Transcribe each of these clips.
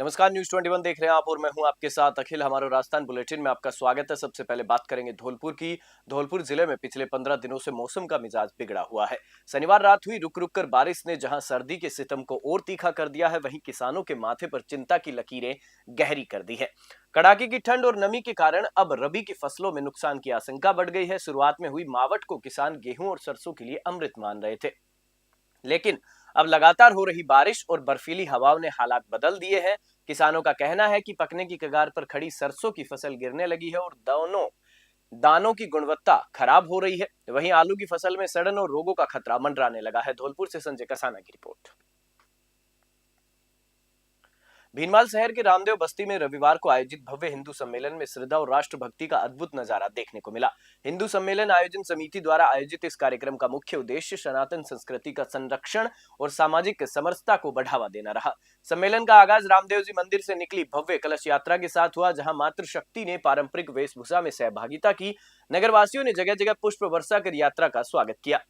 नमस्कार, न्यूज 21 देख रहे हैं आप और मैं हूं आपके साथ अखिल। हमारे राजस्थान बुलेटिन में आपका स्वागत है। सबसे पहले बात करेंगे धौलपुर की। धौलपुर जिले में पिछले 15 दिनों से मौसम का मिजाज बिगड़ा हुआ है। शनिवार रात हुई रुक रुक कर बारिश ने जहां सर्दी के सितम को और तीखा कर दिया है, वहीं किसानों के माथे पर चिंता की लकीरें गहरी कर दी है। कड़ाके की ठंड और नमी के कारण अब रबी की फसलों में नुकसान की आशंका बढ़ गई है। शुरुआत में हुई मावठ को किसान गेहूं और सरसों के लिए अमृत मान रहे थे, लेकिन अब लगातार हो रही बारिश और बर्फीली हवाओं ने हालात बदल दिए हैं। किसानों का कहना है कि पकने की कगार पर खड़ी सरसों की फसल गिरने लगी है और दोनों दानों की गुणवत्ता खराब हो रही है। वहीं आलू की फसल में सड़न और रोगों का खतरा मंडराने लगा है। धौलपुर से संजय कसाना की रिपोर्ट। भीनमाल शहर के रामदेव बस्ती में रविवार को आयोजित भव्य हिंदू सम्मेलन में श्रद्धा और राष्ट्रभक्ति का अद्भुत नजारा देखने को मिला। हिंदू सम्मेलन आयोजन समिति द्वारा आयोजित इस कार्यक्रम का मुख्य उद्देश्य सनातन संस्कृति का संरक्षण और सामाजिक समरसता को बढ़ावा देना रहा। सम्मेलन का आगाज रामदेव जी मंदिर से निकली भव्य कलश यात्रा के साथ हुआ, जहां मातृशक्ति ने पारंपरिक वेशभूषा में सहभागिता की। नगरवासियों ने जगह जगह पुष्प वर्षा कर यात्रा का स्वागत किया।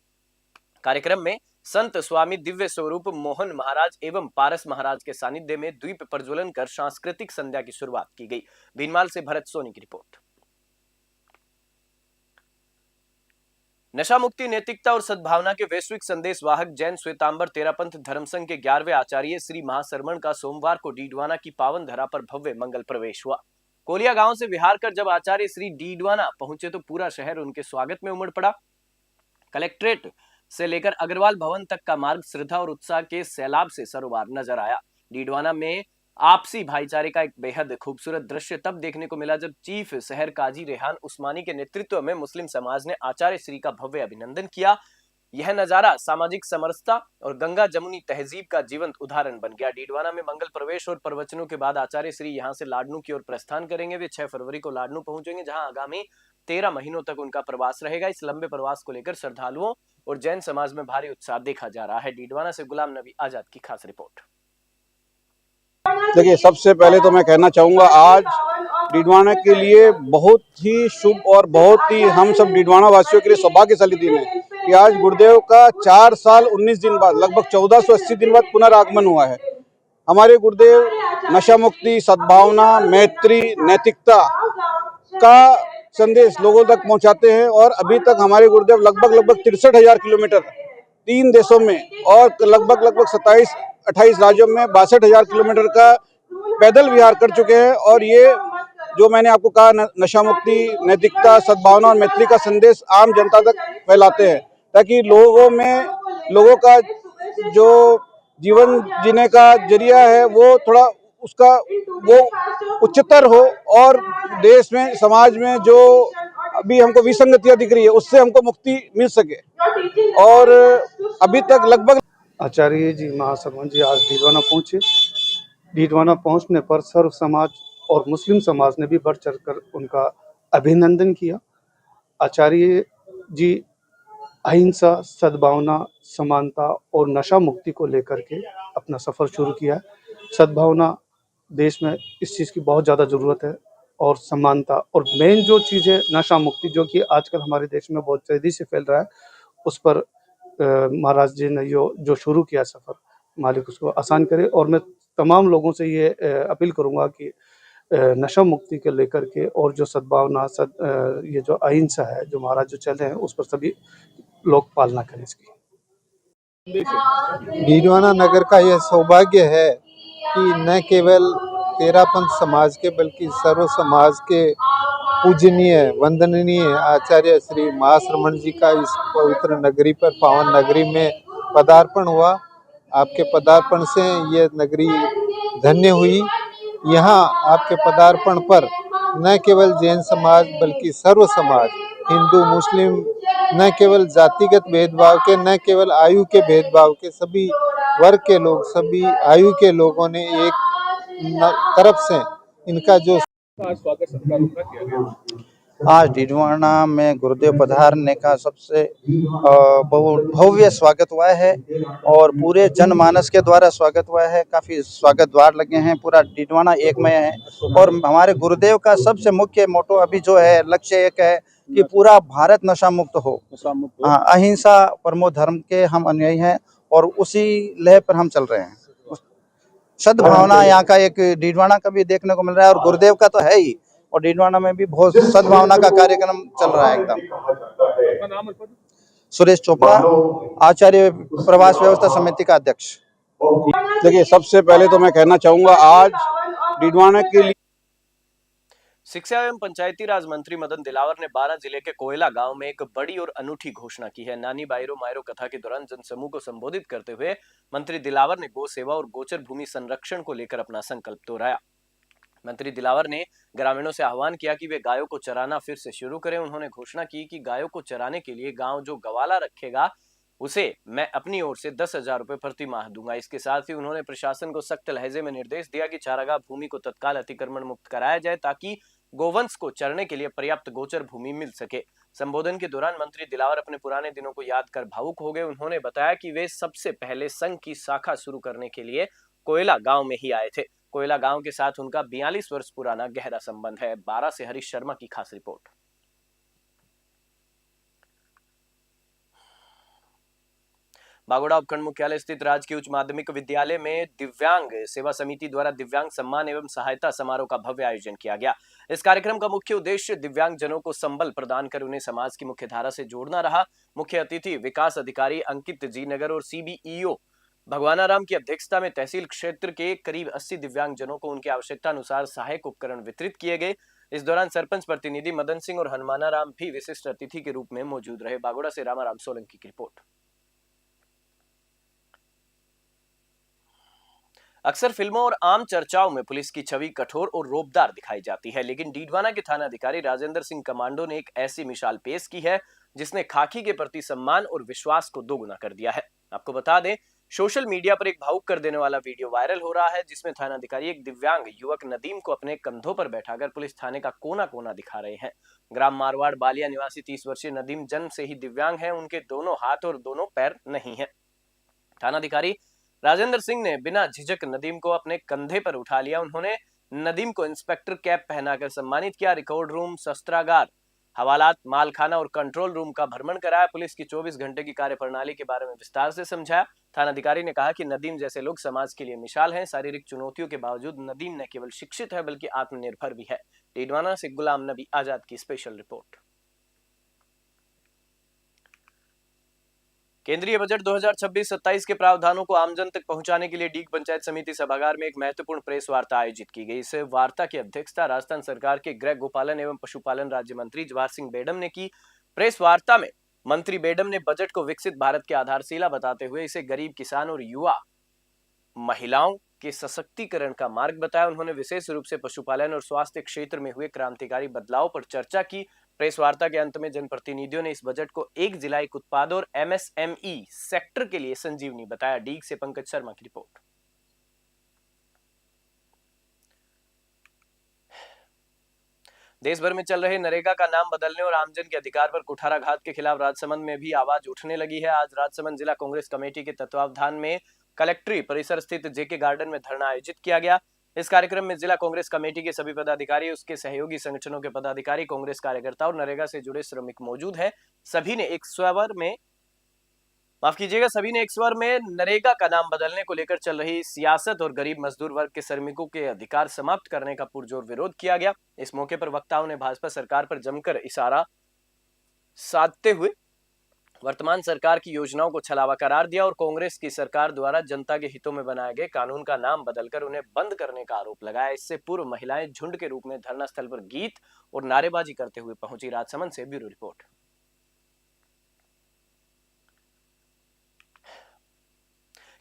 कार्यक्रम में संत स्वामी दिव्य स्वरूप मोहन महाराज एवं पारस महाराज के सानिध्य में द्वीप प्रज्वलन कर सांस्कृतिक संध्या की शुरुआत की गई। भीनमाल से भरत सोनी की रिपोर्ट। नशा मुक्ति, नैतिकता और सद्भावना के वैश्विक संदेश वाहक जैन श्वेतांबर तेरापंथ धर्म संघ के 11वें आचार्य श्री महाश्रमण का सोमवार को डीडवाना की पावन धरा पर भव्य मंगल प्रवेश हुआ। कोलिया गांव से विहार कर जब आचार्य श्री डीडवाना पहुंचे तो पूरा शहर उनके स्वागत में उमड़ पड़ा। कलेक्ट्रेट से लेकर अग्रवाल भवन तक का मार्ग श्रद्धा और उत्साह के सैलाब से सरोबार नजर आया। डीडवाना में आपसी भाईचारे का एक बेहद खूबसूरत दृश्य तब देखने को मिला जब चीफ शहर काजी रेहान उस्मानी के नेतृत्व में मुस्लिम समाज ने आचार्य श्री का भव्य अभिनंदन किया। यह नजारा सामाजिक समरसता और गंगा जमुनी तहजीब का जीवंत उदाहरण बन गया। डीडवाना में मंगल प्रवेश और प्रवचनों के बाद आचार्य श्री यहां से लाडनू की ओर प्रस्थान करेंगे। वे 6 फरवरी को लाडनू पहुंचेंगे, जहां आगामी 13 महीनों तक उनका प्रवास रहेगा। इस लंबे प्रवास को लेकर श्रद्धालुओं और जैन समाज में भारी उत्साह देखा जा रहा है। डीडवाना से गुलाम नबी आजाद की खास रिपोर्ट। देखिए, सबसे पहले तो मैं कहना चाहूँगा आज डीडवाना के लिए बहुत ही शुभ और बहुत ही हम सब डीडवाना वासियों के लिए सौभाग्यशाली दिन है कि आज गुरुदेव का 4 साल 19 दिन बाद लगभग 1480 दिन बाद पुनरागमन हुआ है। हमारे गुरुदेव नशा मुक्ति, सद्भावना, मैत्री, नैतिकता का संदेश लोगों तक पहुंचाते हैं और अभी तक हमारे गुरुदेव लगभग 63,000 किलोमीटर 3 देशों में और लगभग 27-28 राज्यों में 62,000 किलोमीटर का पैदल विहार कर चुके हैं। और ये जो मैंने आपको कहा नशा मुक्ति, नैतिकता, सद्भावना और मैत्री का संदेश आम जनता तक फैलाते हैं, ताकि लोगों का जो जीवन जीने का जरिया है वो थोड़ा उसका वो उच्चतर हो और देश में समाज में जो अभी हमको विसंगतियां दिख रही है उससे हमको मुक्ति मिल सके। और अभी तक लगभग आचार्य जी महाश्रमण जी आज डीडवाना पहुंचे। डीडवाना पहुंचने पर सर्व समाज और मुस्लिम समाज ने भी बढ़ चढ़कर उनका अभिनंदन किया। आचार्य जी अहिंसा, सद्भावना, समानता और नशा मुक्ति को लेकर के अपना सफ़र शुरू किया है। सद्भावना देश में इस चीज़ की बहुत ज़्यादा ज़रूरत है और समानता और मेन जो चीज़ है नशा मुक्ति, जो कि आजकल हमारे देश में बहुत तेज़ी से फैल रहा है, उस पर महाराज जी ने जो शुरू किया सफ़र, मालिक उसको आसान करे। और मैं तमाम लोगों से ये अपील करूँगा कि नशा मुक्ति के लेकर के और जो सद्भावना ये जो अहिंसा है जो महाराज जो चल रहे हैं उस पर सभी लोग पालना करें इसकी। डीडवाना नगर का यह सौभाग्य है कि न केवल तेरापंथ समाज के बल्कि सर्व समाज के पूजनीय वंदनीय आचार्य श्री महाश्रमण जी का इस पवित्र नगरी पर, पावन नगरी में पदार्पण हुआ। आपके पदार्पण से ये नगरी धन्य हुई। यहाँ आपके पदार्पण पर न केवल जैन समाज बल्कि सर्व समाज, हिंदू मुस्लिम, न केवल जातिगत भेदभाव के, न केवल आयु के भेदभाव के, सभी वर्ग के लोग, सभी आयु के लोगों ने एक तरफ से इनका जो स्वागत सत्कार उनका किया गया। आज डीडवाना में गुरुदेव पधारने का सबसे बहुत भव्य स्वागत हुआ है और पूरे जनमानस के द्वारा स्वागत हुआ है। काफ़ी स्वागत द्वार लगे हैं, पूरा डीडवाना एकमय है। और हमारे गुरुदेव का सबसे मुख्य मोटो अभी जो है, लक्ष्य एक है कि पूरा भारत नशा मुक्त हो। हाँ, अहिंसा परमो धर्म के हम अनुयायी हैं और उसी लय पर हम चल रहे हैं। सद्भावना यहाँ का एक डीडवाना का भी देखने को मिल रहा है और गुरुदेव का तो है ही, और डीडवाना में भी बहुत सद्भावना का कार्यक्रम चल रहा है एकदम। आपका नाम और पद? सुरेश चोपड़ा, आचार्य प्रवास व्यवस्था समिति का अध्यक्ष। देखिए, सबसे पहले तो मैं कहना चाहूंगा आज डीडवाना के लिए शिक्षा एवं पंचायती राज मंत्री मदन दिलावर ने बारां जिले के कोयला गांव में एक बड़ी और अनूठी घोषणा की है। नानी बायरो मायरो कथा के दौरान जनसमूह को संबोधित करते हुए मंत्री दिलावर ने गौ सेवा और गोचर भूमि संरक्षण को लेकर अपना संकल्प दोहराया। मंत्री दिलावर ने ग्रामीणों से आह्वान किया कि वे गायों को चराना फिर से शुरू करें। उन्होंने घोषणा की कि गायों को चराने के लिए गांव जो गवाला रखेगा उसे मैं अपनी ओर से 10,000 रुपए प्रति माह दूंगा। इसके साथ ही उन्होंने प्रशासन को सख्त लहजे में निर्देश दिया कि चारागाह भूमि को तत्काल अतिक्रमण मुक्त कराया जाए ताकि गोवंश को चरने के लिए पर्याप्त गोचर भूमि मिल सके। संबोधन के दौरान मंत्री दिलावर अपने पुराने दिनों को याद कर भावुक हो गए। उन्होंने बताया कि वे सबसे पहले संघ की शाखा शुरू करने के लिए कोयला गांव में ही आए थे। कोयला गांव के साथ उनका 42 वर्ष पुराना गहरा संबंध है। 12 से हरीश शर्मा की खास रिपोर्ट। बागोड़ा उपखंड मुख्यालय स्थित राजकीय उच्च माध्यमिक विद्यालय में दिव्यांग सेवा समिति द्वारा दिव्यांग सम्मान एवं सहायता समारोह का भव्य आयोजन किया गया। इस कार्यक्रम का मुख्य उद्देश्य दिव्यांग जनों को संबल प्रदान कर उन्हें समाज की मुख्य धारा से जोड़ना रहा। मुख्य अतिथि विकास अधिकारी अंकित जी नगर और सीबीईओ भगवानाराम की अध्यक्षता में तहसील क्षेत्र के करीब 80 दिव्यांग जनों को उनकी आवश्यकता अनुसार सहायक उपकरण वितरित किए गए। इस दौरान सरपंच प्रतिनिधि मदन सिंह और हनुमानाराम भी विशिष्ट अतिथि के रूप में मौजूद रहे। बागोड़ा से रामाराम सोलंकी की रिपोर्ट। अक्सर फिल्मों और आम चर्चाओं में पुलिस की छवि कठोर और रौबदार दिखाई जाती है, लेकिन डीडवाना के थाना अधिकारी राजेंद्र सिंह कमांडो ने एक ऐसी मिसाल पेश की है जिसने खाकी के प्रति सम्मान और विश्वास को दोगुना कर दिया है। आपको बता दें, सोशल मीडिया पर एक भावुक कर देने वाला वीडियो वायरल हो रहा है जिसमें थाना अधिकारी एक दिव्यांग युवक नदीम को अपने कंधों पर बैठाकर पुलिस थाने का कोना कोना दिखा रहे हैं। ग्राम मारवाड़ बालिया निवासी 30 वर्षीय नदीम जन्म से ही दिव्यांग है। उनके दोनों हाथ और दोनों पैर नहीं है। थाना अधिकारी राजेंद्र सिंह ने बिना झिझक नदीम को अपने कंधे पर उठा लिया। उन्होंने नदीम को इंस्पेक्टर कैप पहनाकर सम्मानित किया। रिकॉर्ड रूम, शस्त्रागार, हवालात, मालखाना और कंट्रोल रूम का भ्रमण कराया। पुलिस की 24 घंटे की कार्यप्रणाली के बारे में विस्तार से समझाया। थाना अधिकारी ने कहा कि नदीम जैसे लोग समाज के लिए मिसाल हैं। शारीरिक चुनौतियों के बावजूद नदीम न केवल शिक्षित है बल्कि आत्मनिर्भर भी है। डीडवाना से गुलाम नबी आजाद की स्पेशल रिपोर्ट। केंद्रीय बजट 2026-27 के प्रावधानों को आमजन तक पहुंचाने के लिए डीग पंचायत समिति सभागार में एक महत्वपूर्ण प्रेस वार्ता आयोजित की गई। इस वार्ता की अध्यक्षता राजस्थान सरकार के गृह, गोपालन एवं पशुपालन राज्य मंत्री जवाहर सिंह बेडम ने की। प्रेस वार्ता में मंत्री बेडम ने बजट को विकसित भारत की आधारशिला बताते हुए इसे गरीब, किसान और युवा महिलाओं के सशक्तिकरण का मार्ग बताया। उन्होंने विशेष रूप से पशुपालन और स्वास्थ्य क्षेत्र में हुए क्रांतिकारी बदलाव पर चर्चा की। प्रेस वार्ता के अंत में जनप्रतिनिधियों ने इस बजट को एक जिला एक उत्पाद और एमएसएमई सेक्टर के लिए संजीवनी बताया। डीग से पंकज शर्मा की रिपोर्ट। देश भर में चल रहे नरेगा का नाम बदलने और आमजन के अधिकार पर कुठाराघात के खिलाफ राजसमंद में भी आवाज उठने लगी है। आज राजसमंद जिला कांग्रेस कमेटी के तत्वावधान में कलेक्ट्री परिसर स्थित जेके गार्डन में धरना आयोजित किया गया। इस कार्यक्रम में जिला कांग्रेस कमेटी के सभी पदाधिकारी, उसके सहयोगी संगठनों के पदाधिकारी, कांग्रेस कार्यकर्ता और नरेगा से जुड़े श्रमिक मौजूद हैं। सभी ने एक स्वर में नरेगा का नाम बदलने को लेकर चल रही सियासत और गरीब मजदूर वर्ग के श्रमिकों के अधिकार समाप्त करने का पुरजोर विरोध किया गया। इस मौके पर वक्ताओं ने भाजपा सरकार पर जमकर इशारा साधते हुए वर्तमान सरकार की योजनाओं को छलावा करार दिया और कांग्रेस की सरकार द्वारा जनता के हितों में बनाए गए कानून का नाम बदलकर उन्हें बंद करने का आरोप लगाया। इससे पूर्व महिलाएं झुंड के रूप में धरना स्थल पर गीत और नारेबाजी करते हुए पहुंची। राजसमंद से ब्यूरो रिपोर्ट।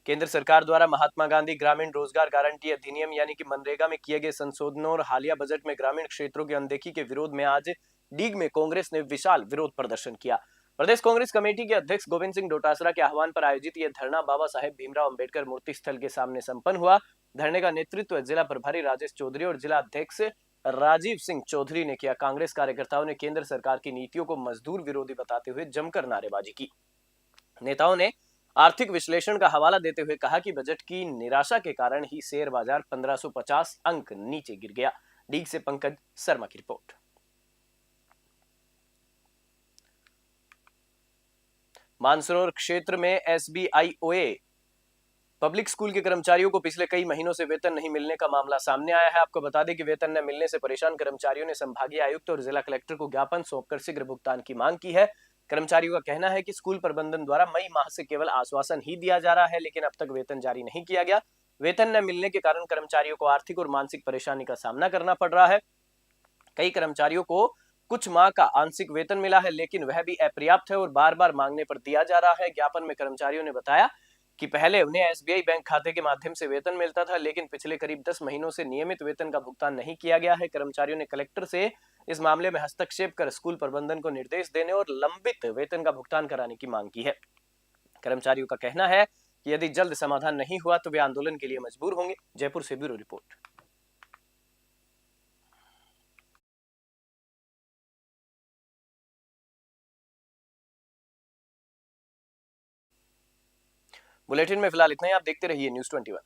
केंद्र सरकार द्वारा महात्मा गांधी ग्रामीण रोजगार गारंटी अधिनियम यानी कि मनरेगा में किए गए संशोधनों और हालिया बजट में ग्रामीण क्षेत्रों की अनदेखी के विरोध में आज डीग में कांग्रेस ने विशाल विरोध प्रदर्शन किया। प्रदेश कांग्रेस कमेटी के अध्यक्ष गोविंद सिंह डोटासरा के आह्वान पर आयोजित यह धरना बाबा साहेब भीमराव अंबेडकर मूर्ति स्थल के सामने संपन्न हुआ। धरने का नेतृत्व जिला प्रभारी राजेश चौधरी और जिला अध्यक्ष राजीव सिंह चौधरी ने किया। कांग्रेस कार्यकर्ताओं ने केंद्र सरकार की नीतियों को मजदूर विरोधी बताते हुए जमकर नारेबाजी की। नेताओं ने आर्थिक विश्लेषण का हवाला देते हुए कहा कि बजट की निराशा के कारण ही शेयर बाजार 1550 अंक नीचे गिर गया। डीग से पंकज शर्मा की रिपोर्ट। मानसरोवर क्षेत्र में एसबीआईओए पब्लिक स्कूल के कर्मचारियों को पिछले कई महीनों से वेतन नहीं मिलने का मामला सामने आया है। आपको बता दें कि वेतन न मिलने से परेशान कर्मचारियों ने संभागीय आयुक्त और जिला कलेक्टर को ज्ञापन सौंपकर शीघ्र भुगतान की मांग की है। कर्मचारियों का कहना है कि स्कूल प्रबंधन द्वारा मई माह से केवल आश्वासन ही दिया जा रहा है, लेकिन अब तक वेतन जारी नहीं किया गया। वेतन न मिलने के कारण कर्मचारियों को आर्थिक और मानसिक परेशानी का सामना करना पड़ रहा है। कई कर्मचारियों को कुछ माह का आंशिक वेतन मिला है, लेकिन वह भी अपर्याप्त है और बार बार मांगने पर दिया जा रहा है। ज्ञापन में कर्मचारियों ने बताया कि पहले उन्हें एसबीआई बैंक खाते के माध्यम से वेतन मिलता था, लेकिन पिछले करीब 10 महीनों से नियमित वेतन का भुगतान नहीं किया गया है। कर्मचारियों ने कलेक्टर से इस मामले में हस्तक्षेप कर स्कूल प्रबंधन को निर्देश देने और लंबित वेतन का भुगतान कराने की मांग की है। कर्मचारियों का कहना है कि यदि जल्द समाधान नहीं हुआ तो वे आंदोलन के लिए मजबूर होंगे। जयपुर से ब्यूरो रिपोर्ट। बुलेटिन में फिलहाल इतना ही। आप देखते रहिए न्यूज़ 21।